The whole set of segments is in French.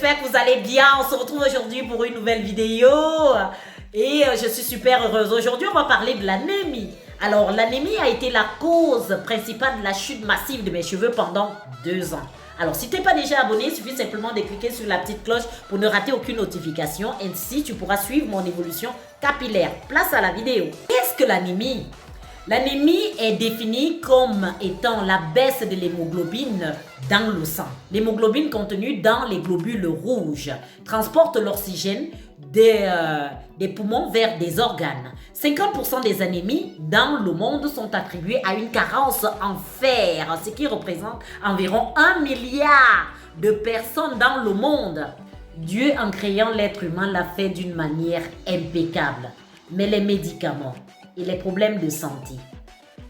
j'espère que vous allez bien. On se retrouve aujourd'hui pour une nouvelle vidéo et je suis super heureuse. Aujourd'hui, on va parler de l'anémie. Alors, l'anémie a été la cause principale de la chute massive de mes cheveux pendant 2 ans. Alors, si tu n'es pas déjà abonné, il suffit simplement de cliquer sur la petite cloche pour ne rater aucune notification. Ainsi, tu pourras suivre mon évolution capillaire. Place à la vidéo. Qu'est-ce que l'anémie? L'anémie est définie comme étant la baisse de l'hémoglobine dans le sang. L'hémoglobine contenue dans les globules rouges transporte l'oxygène des poumons vers des organes. 50% des anémies dans le monde sont attribuées à une carence en fer, ce qui représente environ 1 milliard de personnes dans le monde. Dieu, en créant l'être humain, l'a fait d'une manière impeccable. Mais les médicaments et les problèmes de santé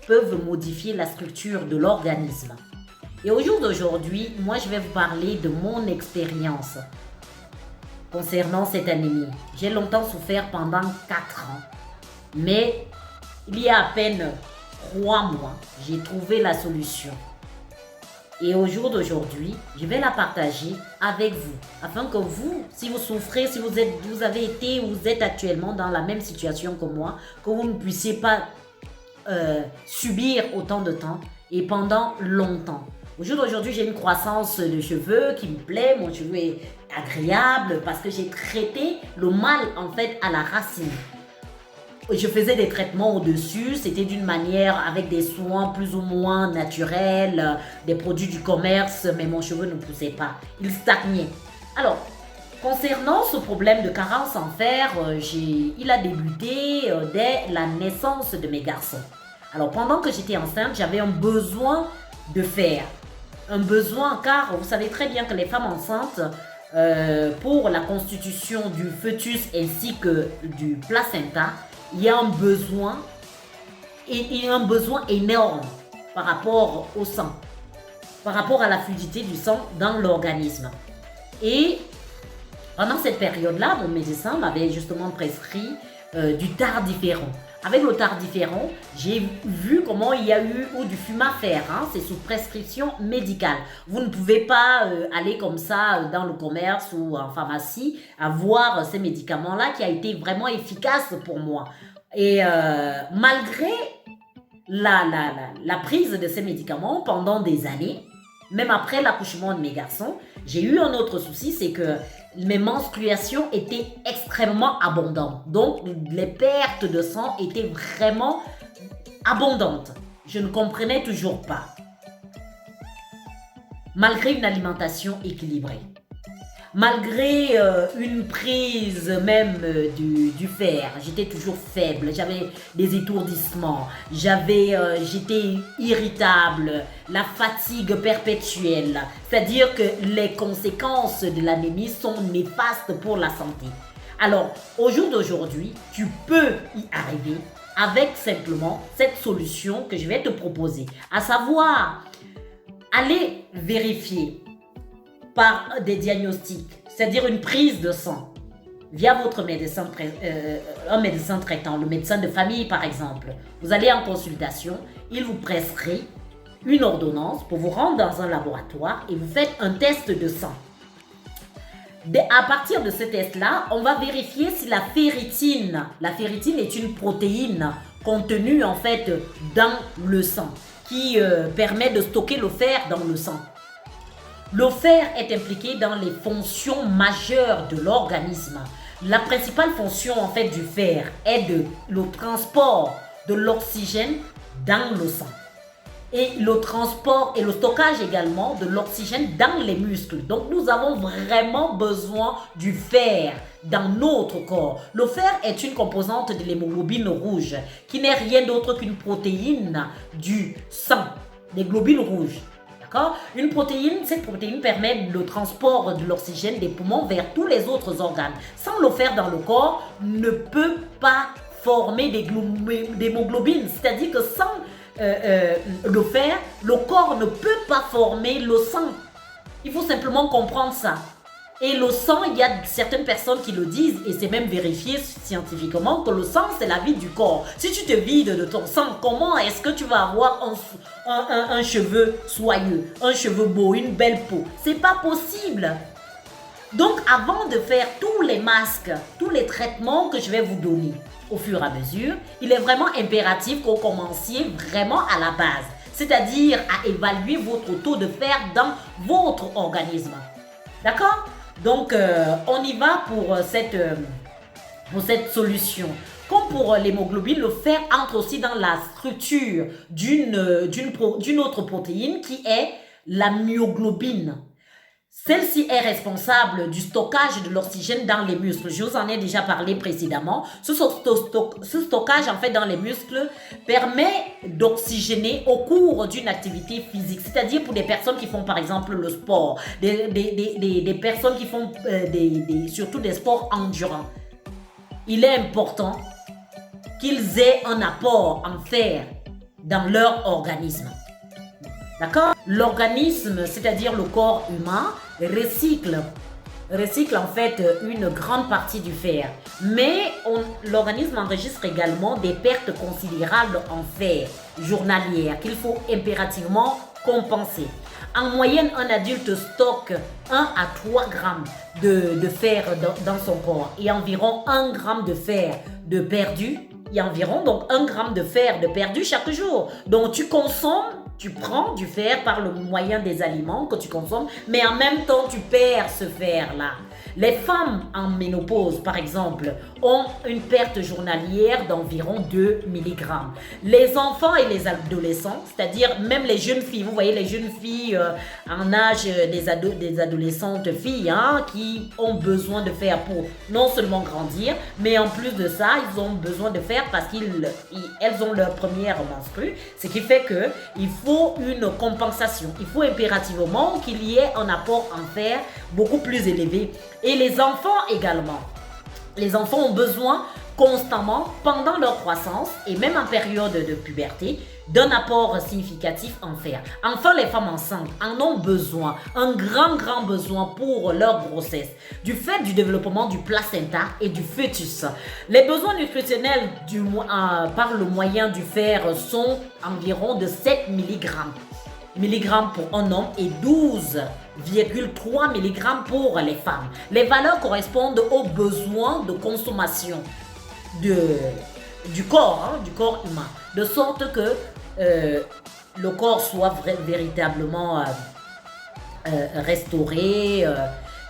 peuvent modifier la structure de l'organisme. Et au jour d'aujourd'hui, moi je vais vous parler de mon expérience concernant cette anémie. J'ai longtemps souffert pendant 4 ans, mais il y a à peine 3 mois, j'ai trouvé la solution. Et au jour d'aujourd'hui, je vais la partager avec vous, afin que vous, si vous souffrez, si vous avez été ou vous êtes actuellement dans la même situation que moi, que vous ne puissiez pas subir autant de temps et pendant longtemps. Au jour d'aujourd'hui, j'ai une croissance de cheveux qui me plaît, mon cheveu est agréable parce que j'ai traité le mal en fait à la racine. Je faisais des traitements au-dessus, c'était d'une manière avec des soins plus ou moins naturels, des produits du commerce, mais mon cheveu ne poussait pas, il stagnait. Alors, concernant ce problème de carence en fer, il a débuté dès la naissance de mes garçons. Alors, pendant que j'étais enceinte, j'avais un besoin de fer. Un besoin car vous savez très bien que les femmes enceintes, pour la constitution du fœtus ainsi que du placenta, il y a un besoin énorme par rapport au sang, par rapport à la fluidité du sang dans l'organisme. Et pendant cette période-là, mon médecin m'avait justement prescrit du tardiféron. Avec le tardiféron, j'ai vu comment il y a eu du Fumafert, c'est sous prescription médicale. Vous ne pouvez pas aller comme ça dans le commerce ou en pharmacie avoir ces médicaments-là qui a été vraiment efficace pour moi. Et malgré la prise de ces médicaments pendant des années, même après l'accouchement de mes garçons, j'ai eu un autre souci, c'est que mes menstruations étaient extrêmement abondantes. Donc, les pertes de sang étaient vraiment abondantes. Je ne comprenais toujours pas. Malgré une alimentation équilibrée, malgré une prise même du fer, j'étais toujours faible, j'avais des étourdissements, j'étais irritable, la fatigue perpétuelle. C'est-à-dire que les conséquences de l'anémie sont néfastes pour la santé. Alors, au jour d'aujourd'hui, tu peux y arriver avec simplement cette solution que je vais te proposer, à savoir aller vérifier par des diagnostics, c'est-à-dire une prise de sang via votre médecin, un médecin traitant, le médecin de famille par exemple. Vous allez en consultation, il vous prescrit une ordonnance pour vous rendre dans un laboratoire et vous faites un test de sang. À partir de ce test-là, on va vérifier si la ferritine est une protéine contenue en fait dans le sang qui permet de stocker le fer dans le sang. Le fer est impliqué dans les fonctions majeures de l'organisme. La principale fonction en fait du fer est le transport de l'oxygène dans le sang et le transport et le stockage également de l'oxygène dans les muscles. Donc nous avons vraiment besoin du fer dans notre corps. Le fer est une composante de l'hémoglobine rouge qui n'est rien d'autre qu'une protéine du sang, des globules rouges. Cette protéine permet le transport de l'oxygène des poumons vers tous les autres organes. Sans le fer dans le corps, ne peut pas former d'hémoglobine. C'est-à-dire que sans le fer, le corps ne peut pas former le sang. Il faut simplement comprendre ça. Et le sang, il y a certaines personnes qui le disent, et c'est même vérifié scientifiquement, que le sang, c'est la vie du corps. Si tu te vides de ton sang, comment est-ce que tu vas avoir un cheveu soyeux, un cheveu beau, une belle peau? C'est pas possible. Donc, avant de faire tous les masques, tous les traitements que je vais vous donner au fur et à mesure, il est vraiment impératif que vous commenciez vraiment à la base, c'est-à-dire à évaluer votre taux de fer dans votre organisme. D'accord? Donc, on y va pour cette solution. Comme pour l'hémoglobine, le fer entre aussi dans la structure d'une autre protéine qui est la myoglobine. Celle-ci est responsable du stockage de l'oxygène dans les muscles. Je vous en ai déjà parlé précédemment. Ce stockage en fait dans les muscles permet d'oxygéner au cours d'une activité physique. C'est-à-dire pour des personnes qui font par exemple le sport, des personnes qui font surtout des sports endurants. Il est important qu'ils aient un apport en fer dans leur organisme. D'accord? L'organisme, c'est-à-dire le corps humain, recycle en fait une grande partie du fer. Mais l'organisme enregistre également des pertes considérables en fer journalières qu'il faut impérativement compenser. En moyenne, un adulte stocke 1 à 3 grammes de fer dans son corps et environ 1 gramme de fer de perdu. Il y a environ donc 1 gramme de fer de perdu chaque jour. Donc tu prends du fer par le moyen des aliments que tu consommes, mais en même temps tu perds ce fer-là. Les femmes en ménopause, par exemple, ont une perte journalière d'environ 2 mg. Les enfants et les adolescents, c'est-à-dire même les jeunes filles, vous voyez les jeunes filles en âge des adolescentes filles qui ont besoin de fer pour non seulement grandir, mais en plus de ça, ils ont besoin de fer parce qu'elles ont leur première menstrue, ce qui fait qu'il faut une compensation. Il faut impérativement qu'il y ait un apport en fer beaucoup plus élevé. Et les enfants également. Les enfants ont besoin constamment, pendant leur croissance et même en période de puberté, d'un apport significatif en fer. Enfin, les femmes enceintes en ont besoin, un grand besoin pour leur grossesse, du fait du développement du placenta et du fœtus. Les besoins nutritionnels par le moyen du fer sont environ de 7 mg pour un homme et 12,3 mg pour les femmes. Les valeurs correspondent aux besoins de consommation du corps humain, de sorte que le corps soit véritablement restauré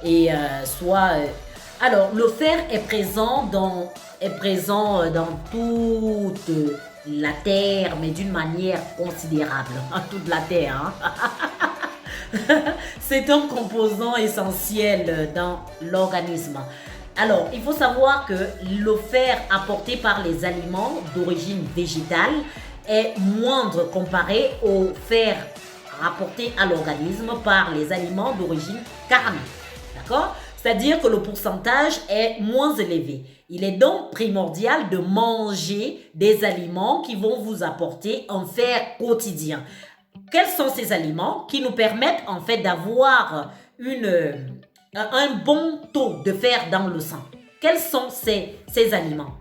et soit... Alors, le fer est présent dans toute la terre, mais d'une manière considérable. Toute la terre. C'est un composant essentiel dans l'organisme. Alors, il faut savoir que le fer apporté par les aliments d'origine végétale est moindre comparé au fer apporté à l'organisme par les aliments d'origine carnée. D'accord? C'est-à-dire que le pourcentage est moins élevé. Il est donc primordial de manger des aliments qui vont vous apporter un fer quotidien. Quels sont ces aliments qui nous permettent en fait d'avoir un bon taux de fer dans le sang? Quels sont ces aliments?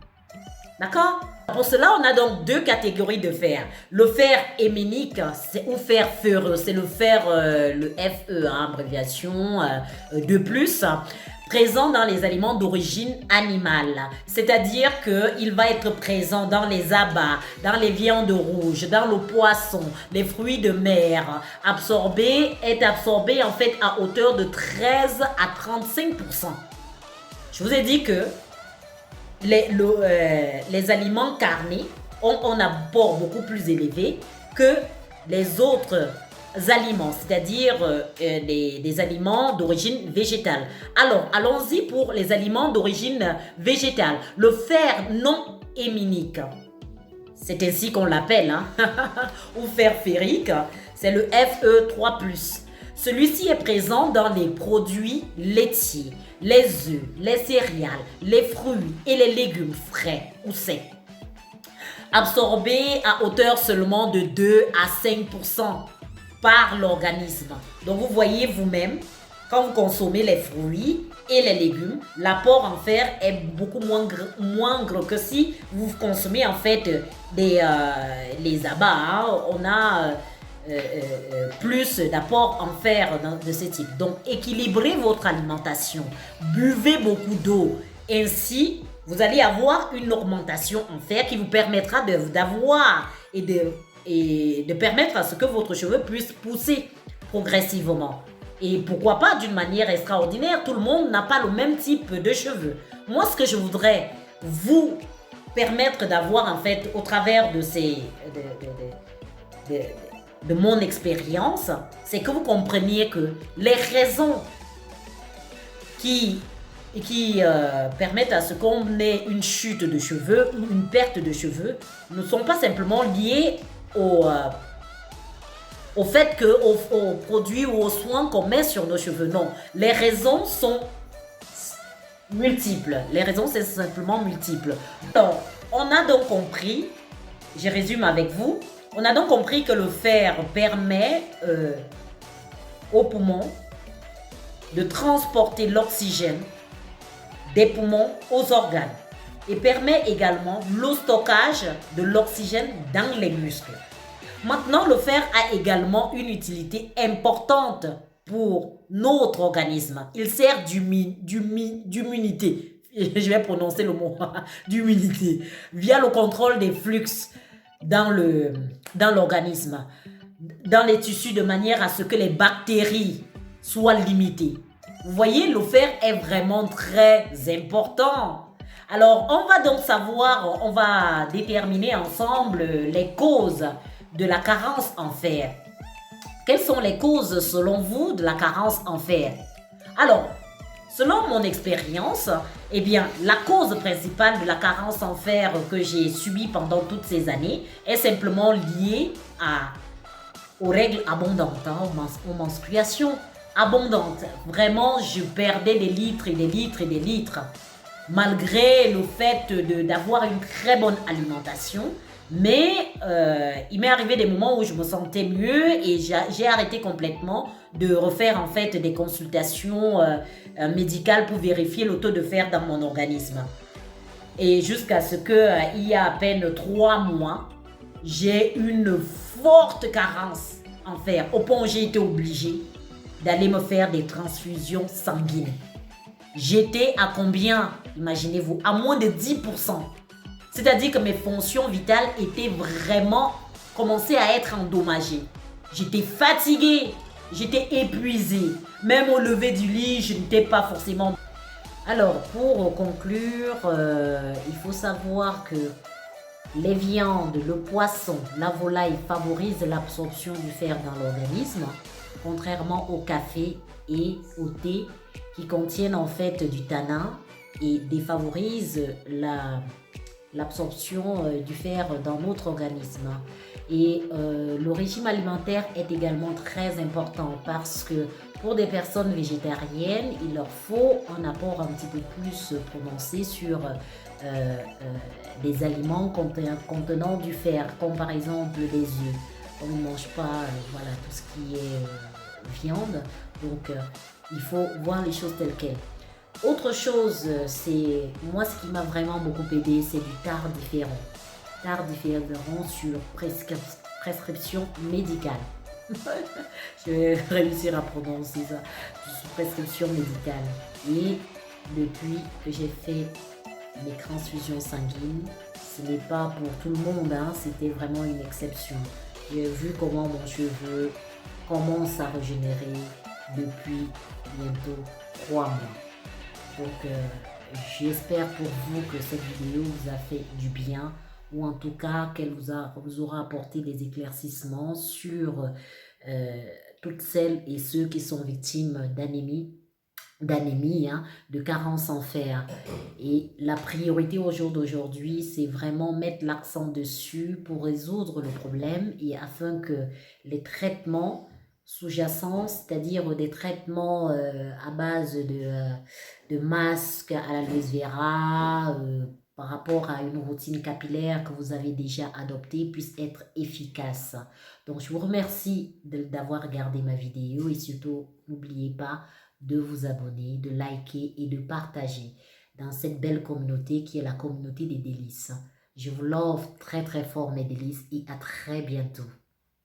D'accord? Pour cela, on a donc deux catégories de fer. Le fer héménique ou fer ferreux, c'est le fer, le Fe, abréviation de plus, présent dans les aliments d'origine animale. C'est-à-dire qu'il va être présent dans les abats, dans les viandes rouges, dans le poisson, les fruits de mer. Est absorbé en fait à hauteur de 13 à 35%. Je vous ai dit que les aliments carnés ont un apport beaucoup plus élevé que les autres aliments, c'est-à-dire des aliments d'origine végétale. Alors, allons-y pour les aliments d'origine végétale. Le fer non héminique, c'est ainsi qu'on l'appelle, ou fer ferrique, c'est le Fe3+. Celui-ci est présent dans les produits laitiers, les œufs, les céréales, les fruits et les légumes frais ou secs. Absorbé à hauteur seulement de 2 à 5% par l'organisme. Donc vous voyez vous-même, quand vous consommez les fruits et les légumes, l'apport en fer est beaucoup moindre que si vous consommez en fait les abats. On a plus d'apports en fer de ce type. Donc, équilibrez votre alimentation, buvez beaucoup d'eau. Ainsi, vous allez avoir une augmentation en fer qui vous permettra d'avoir et de permettre à ce que votre cheveu puisse pousser progressivement. Et pourquoi pas d'une manière extraordinaire, tout le monde n'a pas le même type de cheveux. Moi, ce que je voudrais vous permettre d'avoir en fait au travers de de mon expérience, c'est que vous compreniez que les raisons qui permettent à ce qu'on ait une chute de cheveux ou une perte de cheveux ne sont pas simplement liées au fait que aux produits ou aux soins qu'on met sur nos cheveux. Non, les raisons sont multiples. Les raisons, c'est simplement multiples. Donc, on a donc compris, je résume avec vous, on a donc compris que le fer permet aux poumons de transporter l'oxygène des poumons aux organes et permet également le stockage de l'oxygène dans les muscles. Maintenant, le fer a également une utilité importante pour notre organisme. Il sert d'immunité. Je vais prononcer le mot d'immunité via le contrôle des flux dans l'organisme, dans les tissus, de manière à ce que les bactéries soient limitées. Vous voyez, le fer est vraiment très important. Alors, on va donc savoir, on va déterminer ensemble les causes de la carence en fer. Quelles sont les causes, selon vous, de la carence en fer? Alors, selon mon expérience, eh bien, la cause principale de la carence en fer que j'ai subie pendant toutes ces années est simplement liée aux règles abondantes, aux menstruations abondantes. Vraiment, je perdais des litres et des litres et des litres, malgré le fait d'avoir une très bonne alimentation. Mais il m'est arrivé des moments où je me sentais mieux et j'ai arrêté complètement de refaire en fait des consultations médicales pour vérifier le taux de fer dans mon organisme. Et jusqu'à ce que, il y a à peine 3 mois, j'ai une forte carence en fer, au point où j'ai été obligée d'aller me faire des transfusions sanguines. J'étais à combien? Imaginez-vous, à moins de 10%. C'est-à-dire que mes fonctions vitales étaient vraiment commencées à être endommagées. J'étais fatiguée, j'étais épuisée. Même au lever du lit, je n'étais pas forcément... Alors, pour conclure, il faut savoir que les viandes, le poisson, la volaille favorisent l'absorption du fer dans l'organisme, contrairement au café et au thé qui contiennent en fait du tanin et défavorisent l'absorption du fer dans notre organisme. Et le régime alimentaire est également très important parce que pour des personnes végétariennes, il leur faut un apport un petit peu plus prononcé sur des aliments contenant du fer, comme par exemple les œufs. On ne mange pas voilà, tout ce qui est viande, donc il faut voir les choses telles quelles. Autre chose, c'est moi ce qui m'a vraiment beaucoup aidé, c'est du tardiféron. Tardiféron sur prescription médicale. Je vais réussir à prononcer ça. Sur prescription médicale. Et depuis que j'ai fait mes transfusions sanguines, ce n'est pas pour tout le monde, hein, c'était vraiment une exception. J'ai vu comment mon cheveu commence à régénérer depuis bientôt 3 mois. Donc, j'espère pour vous que cette vidéo vous a fait du bien, ou en tout cas qu'elle vous aura apporté des éclaircissements sur toutes celles et ceux qui sont victimes d'anémie, hein, de carence en fer. Et la priorité au jour d'aujourd'hui, c'est vraiment mettre l'accent dessus pour résoudre le problème et afin que les traitements sous-jacents, c'est-à-dire des traitements à base de masques à l'aloe vera, par rapport à une routine capillaire que vous avez déjà adoptée, puissent être efficaces. Donc, je vous remercie d'avoir regardé ma vidéo et surtout, n'oubliez pas de vous abonner, de liker et de partager dans cette belle communauté qui est la communauté des délices. Je vous love très très fort mes délices et à très bientôt.